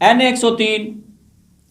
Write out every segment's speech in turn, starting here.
N103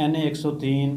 N103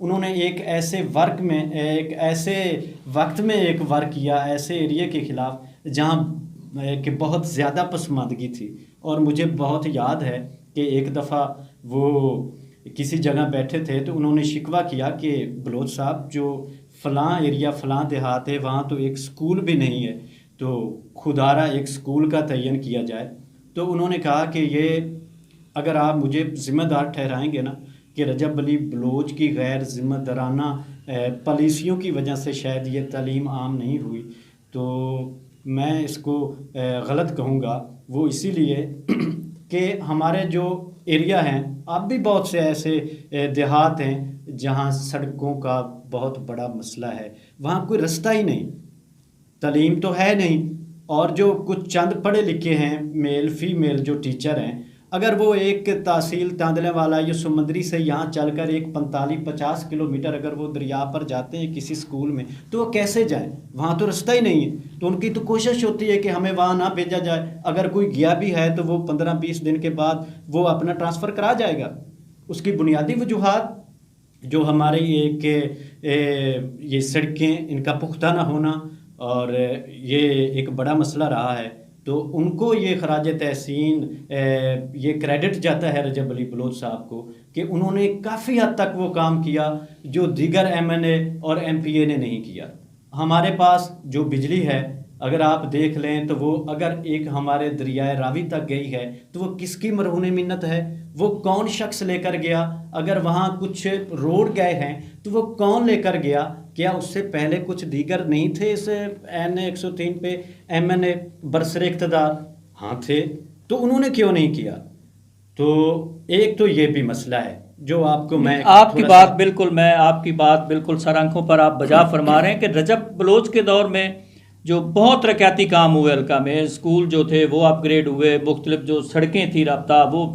انہوں نے ایک ایسے ورک میں ایک ایسے وقت میں ایک ورک کیا ایسے ایریے کے خلاف جہاں کہ بہت زیادہ پسماندگی تھی. اور مجھے بہت یاد ہے کہ ایک دفعہ وہ کسی جگہ بیٹھے تھے تو انہوں نے شکوہ کیا کہ بلوچ صاحب جو فلاں ایریا فلاں دیہات ہے وہاں تو ایک سکول بھی نہیں ہے، تو خدارہ ایک سکول کا تعین کیا جائے. تو انہوں نے کہا کہ یہ اگر آپ مجھے ذمہ دار ٹھہرائیں گے نا کہ رجب علی بلوچ کی غیر ذمہ دارانہ پالیسیوں کی وجہ سے شاید یہ تعلیم عام نہیں ہوئی، تو میں اس کو غلط کہوں گا. وہ اسی لیے کہ ہمارے جو ایریا ہیں، اب بھی بہت سے ایسے دیہات ہیں جہاں سڑکوں کا بہت بڑا مسئلہ ہے، وہاں کوئی رستہ ہی نہیں، تعلیم تو ہے نہیں. اور جو کچھ چند پڑھے لکھے ہیں میل فی میل جو ٹیچر ہیں، اگر وہ ایک تحصیل تاندلے والا یا سمندری سے یہاں چل کر ایک 45-50 کلومیٹر اگر وہ دریا پر جاتے ہیں کسی سکول میں تو وہ کیسے جائیں؟ وہاں تو رستہ ہی نہیں ہے. تو ان کی تو کوشش ہوتی ہے کہ ہمیں وہاں نہ بھیجا جائے، اگر کوئی گیا بھی ہے تو وہ 15-20 دن کے بعد وہ اپنا ٹرانسفر کرا جائے گا. اس کی بنیادی وجوہات جو ہمارے یہ سڑکیں ان کا پختہ نہ ہونا اور یہ ایک بڑا مسئلہ رہا ہے، تو ان کو یہ خراج تحسین یہ کریڈٹ جاتا ہے رجب علی بلوچ صاحب کو کہ انہوں نے کافی حد تک وہ کام کیا جو دیگر ایم این اے اور ایم پی اے نے نہیں کیا. ہمارے پاس جو بجلی ہے اگر آپ دیکھ لیں تو وہ اگر ایک ہمارے دریائے راوی تک گئی ہے تو وہ کس کی مرہون منت ہے؟ وہ کون شخص لے کر گیا؟ اگر وہاں کچھ روڈ گئے ہیں تو وہ کون لے کر گیا؟ کیا اس سے پہلے کچھ دیگر نہیں تھے اس این 103 پہ ایم این اے برسر اقتدار؟ ہاں تھے، تو انہوں نے کیوں نہیں کیا؟ تو ایک تو یہ بھی مسئلہ ہے جو آپ کو میں آپ کی بات بالکل سر آنکھوں پر آپ بجا فرما رہے ہیں کہ رجب بلوچ کے دور میں جو بہت ترقیاتی کام ہوئے حلقہ میں، اسکول جو تھے وہ اپ گریڈ ہوئے، مختلف جو سڑکیں تھیں رابطہ وہ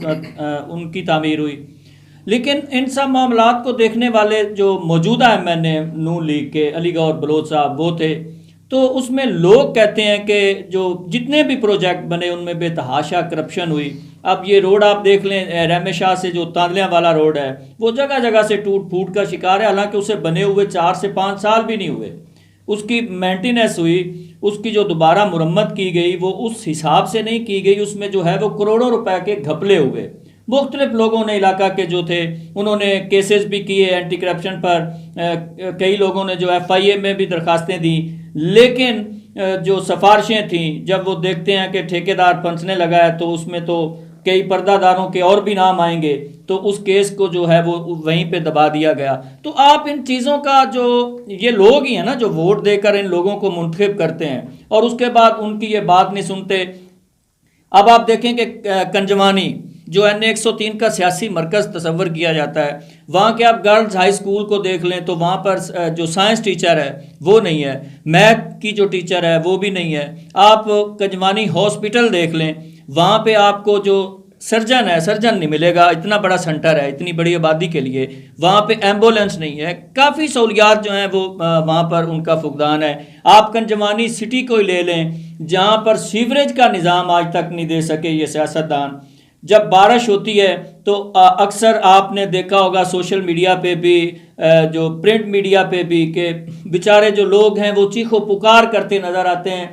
ان کی تعمیر ہوئی. لیکن ان سب معاملات کو دیکھنے والے جو موجودہ ایم این اے نون لیگ کے علی گور بلوچ صاحب وہ تھے، تو اس میں لوگ کہتے ہیں کہ جو جتنے بھی پروجیکٹ بنے ان میں بے تحاشا کرپشن ہوئی. اب یہ روڈ آپ دیکھ لیں رحمت شاہ سے جو تاندلیاں والا روڈ ہے وہ جگہ جگہ سے ٹوٹ پھوٹ کا شکار ہے، حالانکہ اسے بنے ہوئے 4 سے 5 سال بھی نہیں ہوئے. اس کی مینٹیننس ہوئی، اس کی جو دوبارہ مرمت کی گئی وہ اس حساب سے نہیں کی گئی، اس میں جو ہے وہ کروڑوں روپے کے گھپلے ہوئے. مختلف لوگوں نے علاقہ کے جو تھے انہوں نے کیسز بھی کیے اینٹی کرپشن پر، کئی لوگوں نے جو ایف آئی اے میں بھی درخواستیں دیں، لیکن جو سفارشیں تھیں جب وہ دیکھتے ہیں کہ ٹھیکیدار پھنسنے لگا ہے تو اس میں تو کئی پردہ داروں کے اور بھی نام آئیں گے، تو اس کیس کو جو ہے وہ وہیں پہ دبا دیا گیا. تو آپ ان چیزوں کا جو یہ لوگ ہی ہیں نا جو ووٹ دے کر ان لوگوں کو منتخب کرتے ہیں اور اس کے بعد ان کی یہ بات نہیں سنتے. اب آپ دیکھیں کہ کنجوانی جو این 103 کا سیاسی مرکز تصور کیا جاتا ہے، وہاں کے آپ گرلز ہائی اسکول کو دیکھ لیں تو وہاں پر جو سائنس ٹیچر ہے وہ نہیں ہے، میتھ کی جو ٹیچر ہے وہ بھی نہیں ہے. آپ کنجوانی ہاسپٹل دیکھ لیں، وہاں پہ آپ کو جو سرجن نہیں ملے گا، اتنا بڑا سنٹر ہے اتنی بڑی آبادی کے لیے، وہاں پہ ایمبولینس نہیں ہے، کافی سہولیات جو ہیں وہ وہاں پر ان کا فقدان ہے. آپ کنجوانی سٹی کو ہی لے لیں جہاں پر سیوریج کا نظام آج تک نہیں دے سکے یہ سیاستدان. جب بارش ہوتی ہے تو اکثر آپ نے دیکھا ہوگا سوشل میڈیا پہ بھی جو پرنٹ میڈیا پہ بھی کہ بیچارے جو لوگ ہیں وہ چیخو پکار کرتے نظر آتے ہیں.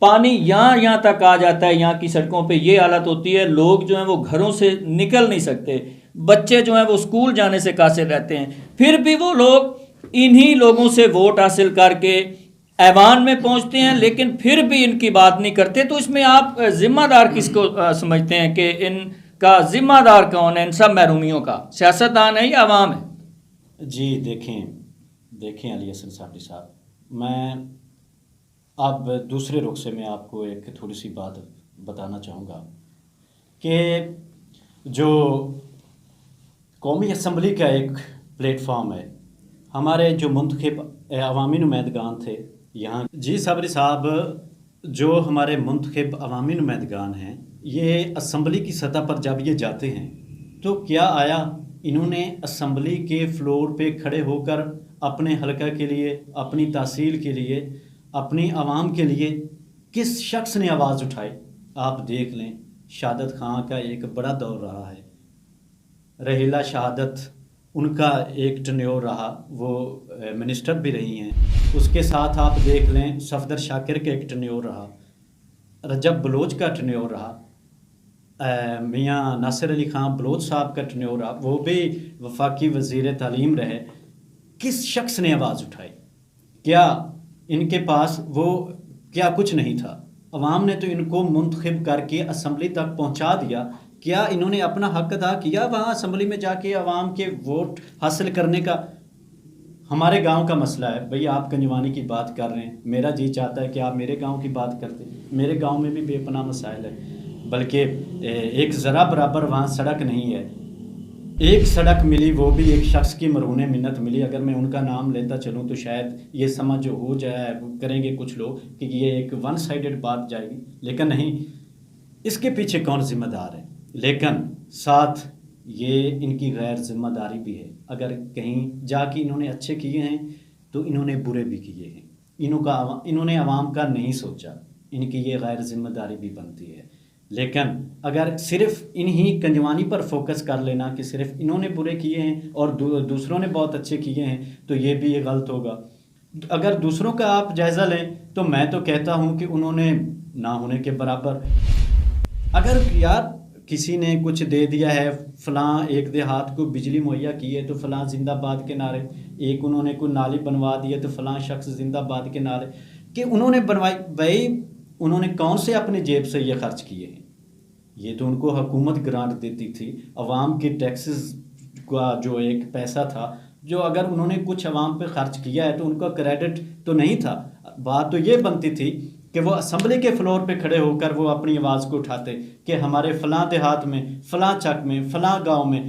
پانی یہاں تک آ جاتا ہے، یہاں کی سڑکوں پہ یہ حالت ہوتی ہے، لوگ جو ہیں وہ گھروں سے نکل نہیں سکتے، بچے جو ہیں وہ اسکول جانے سے قاصر رہتے ہیں. پھر بھی وہ لوگ انہی لوگوں سے ووٹ حاصل کر کے ایوان میں پہنچتے ہیں، لیکن پھر بھی ان کی بات نہیں کرتے. تو اس میں آپ ذمہ دار کس کو سمجھتے ہیں کہ ان کا ذمہ دار کون ہے ان سب محرومیوں کا؟ سیاستدان ہے یا عوام ہے؟ جی دیکھیں علی حسن صاحب، میں اب دوسرے رخ سے میں آپ کو ایک تھوڑی سی بات بتانا چاہوں گا کہ جو قومی اسمبلی کا ایک پلیٹ فارم ہے، ہمارے جو منتخب عوامی نمائندگان تھے یہاں، جی صابری صاحب، جو ہمارے منتخب عوامی نمائندگان ہیں یہ اسمبلی کی سطح پر جب یہ جاتے ہیں تو کیا آیا انہوں نے اسمبلی کے فلور پہ کھڑے ہو کر اپنے حلقہ کے لیے، اپنی تحصیل کے لیے، اپنی عوام کے لیے کس شخص نے آواز اٹھائی؟ آپ دیکھ لیں، شہادت خان کا ایک بڑا دور رہا ہے، رحیلہ شہادت ان کا ایک ٹنیور رہا، وہ منسٹر بھی رہی ہیں. اس کے ساتھ آپ دیکھ لیں صفدر شاکر کا ایک ٹنیور رہا، رجب بلوچ کا ٹنیور رہا، میاں ناصر علی خان بلوچ صاحب کا ٹنیور رہا، وہ بھی وفاقی وزیر تعلیم رہے. کس شخص نے آواز اٹھائی؟ کیا ان کے پاس وہ کیا کچھ نہیں تھا؟ عوام نے تو ان کو منتخب کر کے اسمبلی تک پہنچا دیا. کیا انہوں نے اپنا حق ادا کیا وہاں اسمبلی میں جا کے عوام کے ووٹ حاصل کرنے کا؟ ہمارے گاؤں کا مسئلہ ہے بھئی، آپ گنجوانی کی بات کر رہے ہیں، میرا جی چاہتا ہے کہ آپ میرے گاؤں کی بات کرتے. میرے گاؤں میں بھی بے پناہ مسائل ہے، بلکہ ایک ذرا برابر وہاں سڑک نہیں ہے. ایک سڑک ملی، وہ بھی ایک شخص کی مرہون منت ملی. اگر میں ان کا نام لیتا چلوں تو شاید یہ سمجھ ہو جائے کریں گے کچھ لوگ کہ یہ ایک ون سائیڈڈ بات جائے گی، لیکن نہیں. اس کے پیچھے کون ذمہ دار ہے؟ لیکن ساتھ یہ ان کی غیر ذمہ داری بھی ہے. اگر کہیں جا کے انہوں نے اچھے کیے ہیں تو انہوں نے برے بھی کیے ہیں. انہوں نے عوام کا نہیں سوچا، ان کی یہ غیر ذمہ داری بھی بنتی ہے. لیکن اگر صرف انہی کنجوانی پر فوکس کر لینا کہ صرف انہوں نے برے کیے ہیں اور دوسروں نے بہت اچھے کیے ہیں، تو یہ بھی غلط ہوگا. اگر دوسروں کا آپ جائزہ لیں تو میں تو کہتا ہوں کہ انہوں نے نہ ہونے کے برابر. اگر یار کسی نے کچھ دے دیا ہے، فلاں ایک دیہات کو بجلی مہیا کی ہے تو فلاں زندہ باد کے نعرے، ایک انہوں نے کوئی نالی بنوا دی ہے تو فلاں شخص زندہ باد کے نعرے. کہ انہوں نے بنوائی، بھائی انہوں نے کون سے اپنی جیب سے یہ خرچ کیے ہیں؟ یہ تو ان کو حکومت گرانٹ دیتی تھی، عوام کے ٹیکسز کا جو ایک پیسہ تھا، جو اگر انہوں نے کچھ عوام پہ خرچ کیا ہے تو ان کا کریڈٹ تو نہیں تھا. بات تو یہ بنتی تھی کہ وہ اسمبلی کے فلور پہ کھڑے ہو کر وہ اپنی آواز کو اٹھاتے کہ ہمارے فلاں دیہات میں، فلاں چک میں، فلاں گاؤں میں